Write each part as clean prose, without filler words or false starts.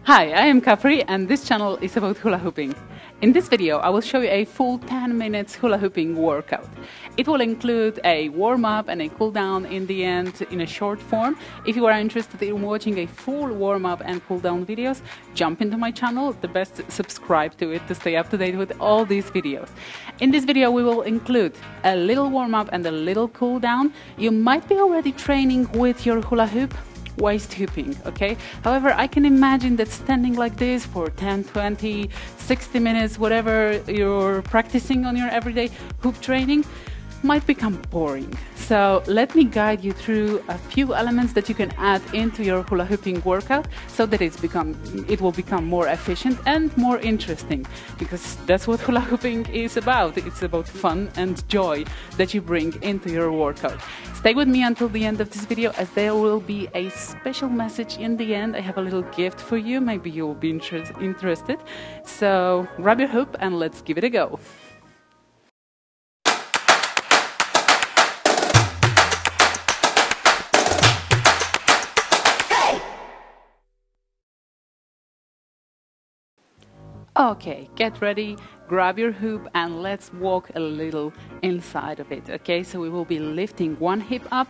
Hi, I am Capri and this channel is about hula hooping. In this video I will show you a full 10 minutes hula hooping workout. It will include a warm-up and a cool-down in the end in a short form. If you are interested in watching a full warm-up and cool-down videos, jump into my channel. The best, subscribe to it to stay up to date with all these videos. In this video we will include a little warm-up and a little cool-down. You might be already training with your hula hoop, waist hooping, okay? However, I can imagine that standing like this for 10, 20, 60 minutes, whatever you're practicing on your everyday hoop training, might become boring. So let me guide you through a few elements that you can add into your hula hooping workout so that it will become more efficient and more interesting, because that's what hula hooping is about. It's about fun and joy that you bring into your workout. Stay with me until the end of this video, as there will be a special message in the end. I have a little gift for you. Maybe you will be interested. So grab your hoop and let's give it a go. Okay, get ready, grab your hoop and let's walk a little inside of it, okay? So we will be lifting one hip up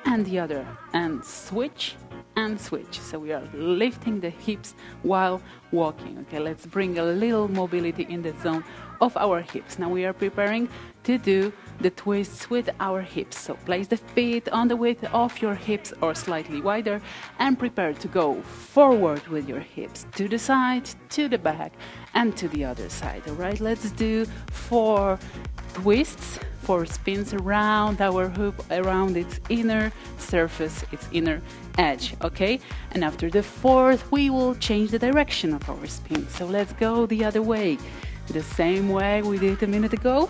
and the other, and switch and switch. So we are lifting the hips while walking, okay? Let's bring a little mobility in the zone of our hips. Now we are preparing to do the twists with our hips. So place the feet on the width of your hips or slightly wider and prepare to go forward with your hips to the side, to the back and to the other side. All right, let's do 4 twists, 4 spins around our hoop, around its inner surface, its inner edge, okay? And after the 4th, we will change the direction of our spin. So let's go the other way, the same way we did a minute ago,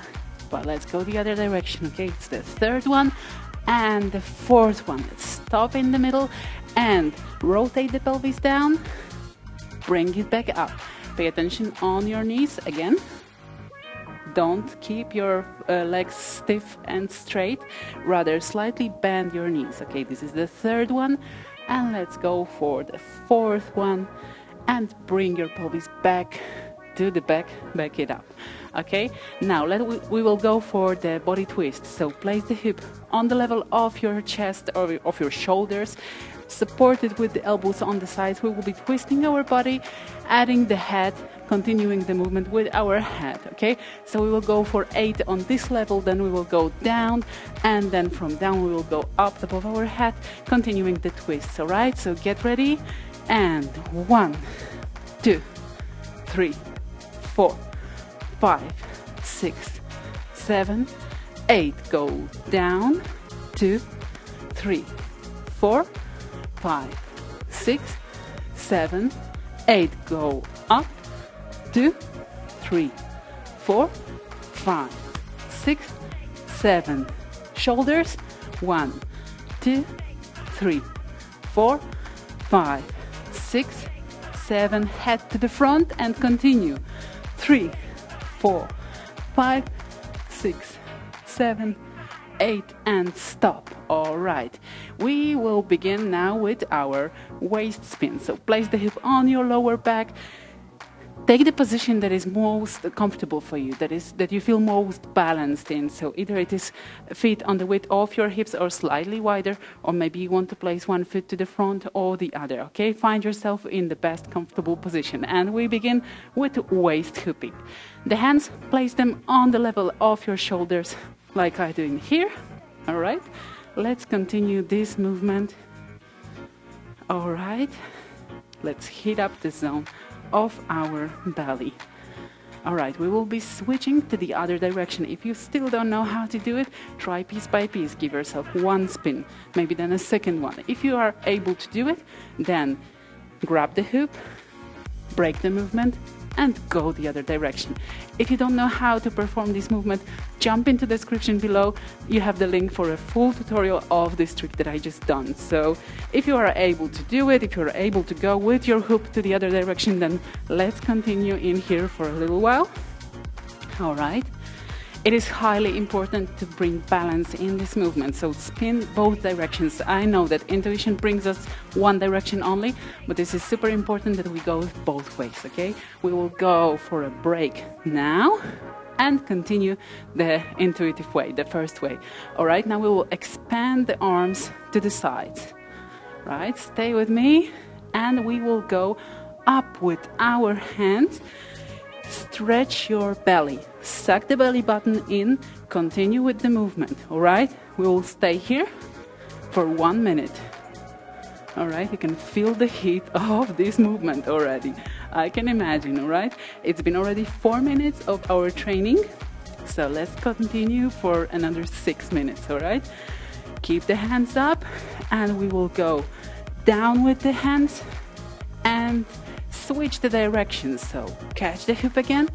but let's go the other direction, okay? It's the 3rd one and the 4th one. Let's stop in the middle and rotate the pelvis down, bring it back up. Pay attention on your knees again. Don't keep your legs stiff and straight, rather slightly bend your knees. Okay, this is the 3rd one, and let's go for the 4th one and bring your pelvis back to the back, back it up. Okay, now we will go for the body twist. So place the hip on the level of your chest or of your shoulders, supported with the elbows on the sides. We will be twisting our body, adding the head, continuing the movement with our head, okay? So we will go for 8 on this level, then we will go down, and then from down we will go up above our head, continuing the twists, all right? So get ready, and 1, 2, 3, 4, 5, 6, 7, 8. Go down, 2, 3, 4, 5, 6, 7, 8. Go up, 2, 3, 4, 5, 6, 7. Shoulders, 1, 2, 3, 4, 5, 6, 7. Head to the front and continue. 3, 4, 5, 6, 7, 8, and stop. All right, we will begin now with our waist spin. So place the hip on your lower back. Take the position that is most comfortable for you, that you feel most balanced in. So either it is feet on the width of your hips or slightly wider, or maybe you want to place one foot to the front or the other, okay? Find yourself in the best comfortable position. And we begin with waist hooping. The hands, place them on the level of your shoulders, like I'm doing here, all right? Let's continue this movement. All right, let's heat up the zone of our belly. All right, we will be switching to the other direction. If you still don't know how to do it, try piece by piece. Give yourself 1 spin, maybe then a 2nd one. If you are able to do it, then grab the hoop, break the movement, and go the other direction. If you don't know how to perform this movement, jump into the description below. You have the link for a full tutorial of this trick that I just done. So if you are able to do it, if you're able to go with your hoop to the other direction, then let's continue in here for a little while. All right. It is highly important to bring balance in this movement, so spin both directions. I know that intuition brings us one direction only, but this is super important that we go both ways, okay? We will go for a break now and continue the intuitive way, the first way. All right, now we will expand the arms to the sides, right? Stay with me, and we will go up with our hands. Stretch your belly, suck the belly button in, continue with the movement, all right? We will stay here for 1 minute. All right, you can feel the heat of this movement already. I can imagine, all right? It's been already 4 minutes of our training, so let's continue for another 6 minutes, all right? Keep the hands up, and we will go down with the hands and switch the direction. So catch the hoop again,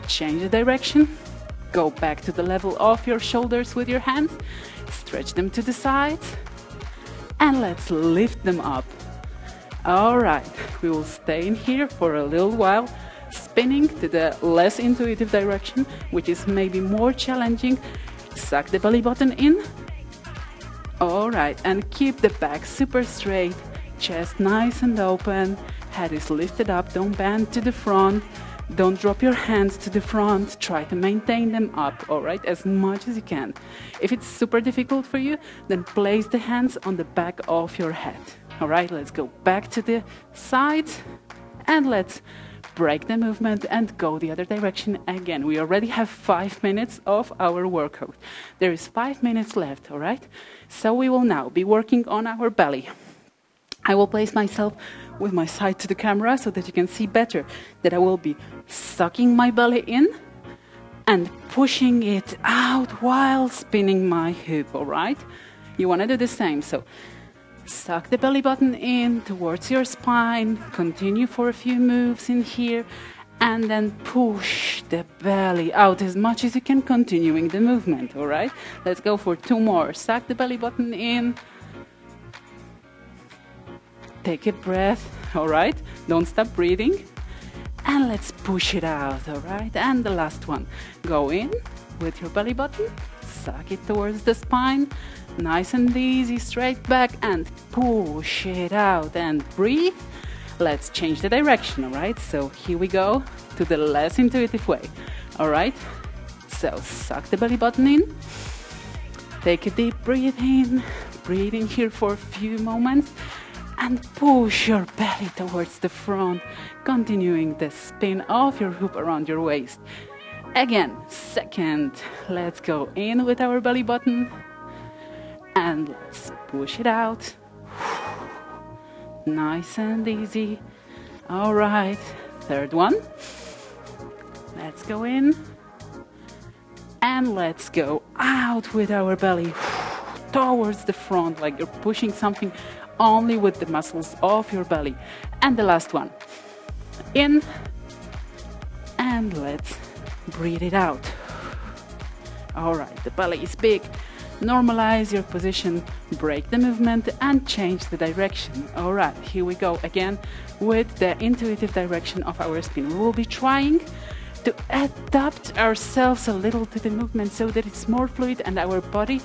change the direction, go back to the level of your shoulders with your hands, stretch them to the sides, and let's lift them up. All right, we will stay in here for a little while, spinning to the less intuitive direction, which is maybe more challenging. Suck the belly button in. All right, and keep the back super straight, chest nice and open, head is lifted up, don't bend to the front, don't drop your hands to the front, try to maintain them up, all right, as much as you can. If it's super difficult for you, then place the hands on the back of your head. All right, let's go back to the sides, and let's break the movement and go the other direction again. We already have 5 minutes of our workout. There is 5 minutes left, all right? So we will now be working on our belly. I will place myself with my side to the camera so that you can see better that I will be sucking my belly in and pushing it out while spinning my hoop, all right? You want to do the same, so suck the belly button in towards your spine, continue for a few moves in here, and then push the belly out as much as you can, continuing the movement, all right? Let's go for 2 more. Suck the belly button in. Take a breath, all right? Don't stop breathing. And let's push it out, all right? And the last one. Go in with your belly button, suck it towards the spine, nice and easy, straight back, and push it out and breathe. Let's change the direction, all right? So here we go to the less intuitive way, all right? So suck the belly button in, take a deep breath in, breathe in here for a few moments, and push your belly towards the front, continuing the spin of your hoop around your waist. Again, second, let's go in with our belly button, and let's push it out. Nice and easy. All right, third one. Let's go in, and let's go out with our belly towards the front, like you're pushing something only with the muscles of your belly. And the last one. In, and let's breathe it out. All right, the belly is big. Normalize your position, break the movement, and change the direction. All right, here we go again with the intuitive direction of our spin. We will be trying to adapt ourselves a little to the movement so that it's more fluid and our body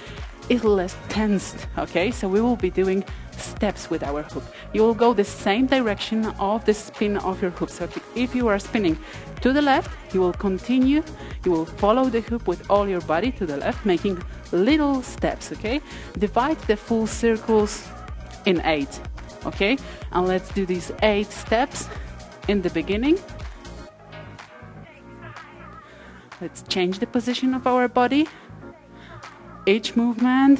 is less tensed, okay? So we will be doing steps with our hoop. You will go the same direction of the spin of your hoop. So if you are spinning to the left, you will continue, you will follow the hoop with all your body to the left, making little steps, okay? Divide the full circles in 8, okay? And let's do these 8 steps in the beginning. Let's change the position of our body. Each movement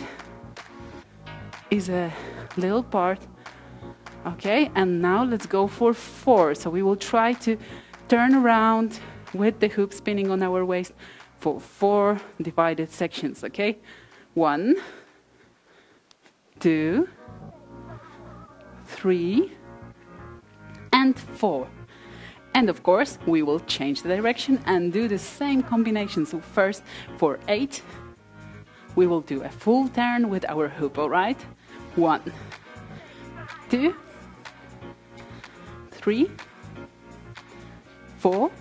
is a little part, okay? And now let's go for 4. So we will try to turn around with the hoop spinning on our waist for 4 divided sections, okay? 1, 2, 3, and 4. And of course, we will change the direction and do the same combination. So first, for 8, we will do a full turn with our hoop, all right? 1, 2, 3, 4,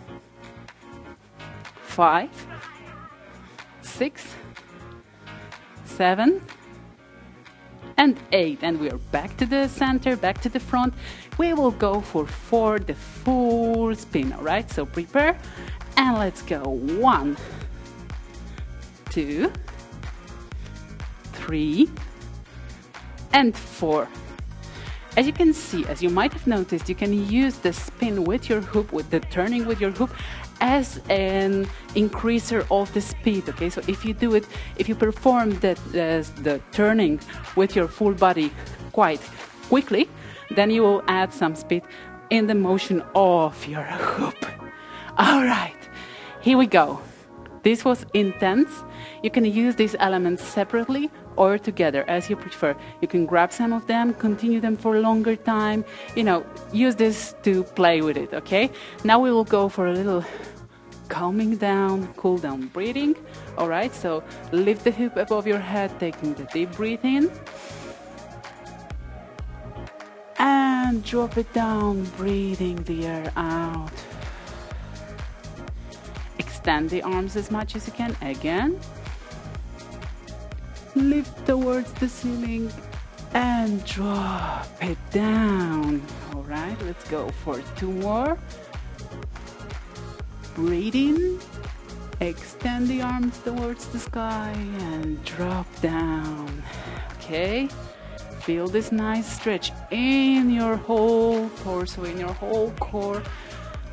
5, 6, 7, and 8. And we are back to the center, back to the front. We will go for 4, the full spin, all right? So prepare, and let's go. 1, 2, 3, and 4. As you can see, as you might have noticed, you can use the spin with your hoop, with the turning with your hoop, as an increaser of the speed, okay? So if you do it, if you perform the turning with your full body quite quickly, then you will add some speed in the motion of your hoop. All right, here we go. This was intense. You can use these elements separately or together, as you prefer. You can grab some of them, continue them for a longer time, you know, use this to play with it, okay? Now we will go for a little calming down, cool down breathing. All right, so lift the hoop above your head, taking the deep breath in. And drop it down, breathing the air out. Extend the arms as much as you can. Again. Lift towards the ceiling and drop it down. All right, let's go for 2 more. Breathe in. Extend the arms towards the sky and drop down. Okay. Feel this nice stretch in your whole torso, in your whole core.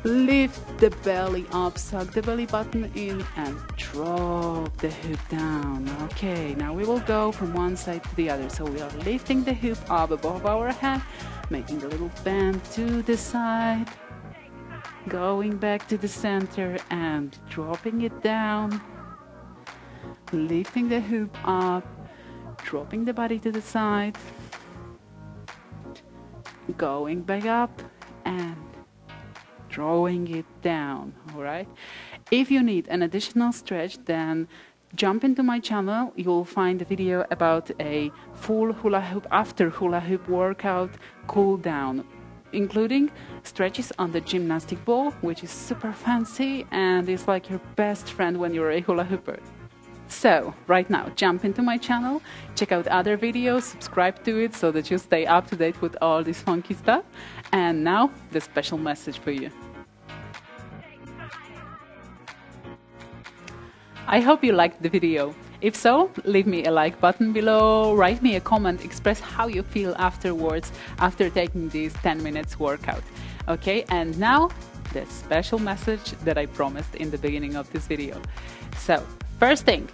Lift the belly up, suck the belly button in and drop the hoop down. Okay, now we will go from one side to the other. So we are lifting the hoop up above our head, making a little bend to the side, going back to the center and dropping it down, lifting the hoop up, dropping the body to the side, going back up and drawing it down. All right, if you need an additional stretch, then jump into my channel. You'll find a video about a full hula hoop, after hula hoop workout cool down, including stretches on the gymnastic ball, which is super fancy and is like your best friend when you're a hula hooper. So right now, jump into my channel, check out other videos, subscribe to it so that you stay up to date with all this funky stuff. And now, the special message for you. I hope you liked the video. If so, leave me a like button below, write me a comment, express how you feel afterwards, after taking this 10 minutes workout. Okay, and now, the special message that I promised in the beginning of this video. So, first thing,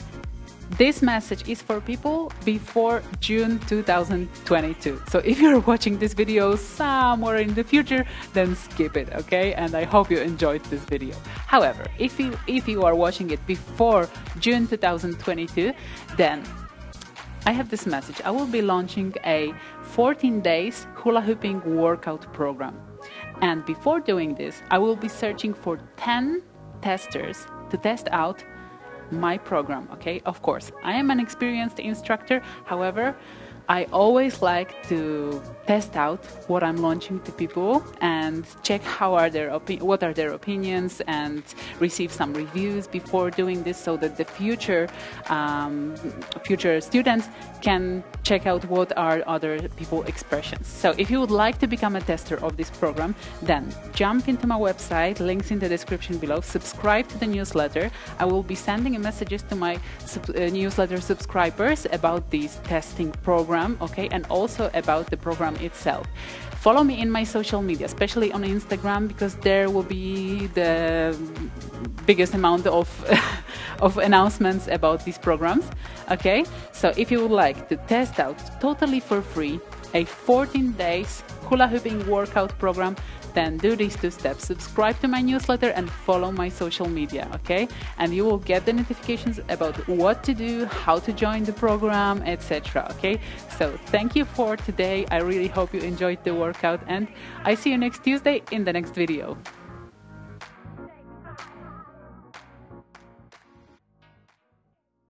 this message is for people before June 2022. So if you're watching this video somewhere in the future, then skip it, okay? And I hope you enjoyed this video. However, if you are watching it before June 2022, then I have this message. I will be launching a 14 days hula hooping workout program. And before doing this, I will be searching for 10 testers to test out my program, okay? Of course, I am an experienced instructor. However, I always like to test out what I'm launching to people and check what are their opinions and receive some reviews before doing this, so that the future students can check out what are other people's expressions. So if you would like to become a tester of this program, then jump into my website, links in the description below, subscribe to the newsletter. I will be sending messages to my newsletter subscribers about this testing program, okay, and also about the program itself. Follow me in my social media, especially on Instagram, because there will be the biggest amount of of announcements about these programs. Okay, so if you would like to test out totally for free a 14 days hula hooping workout program, then do these 2 steps. Subscribe to my newsletter and follow my social media, okay? And you will get the notifications about what to do, how to join the program, etc., okay? So thank you for today. I really hope you enjoyed the workout, and I see you next Tuesday in the next video.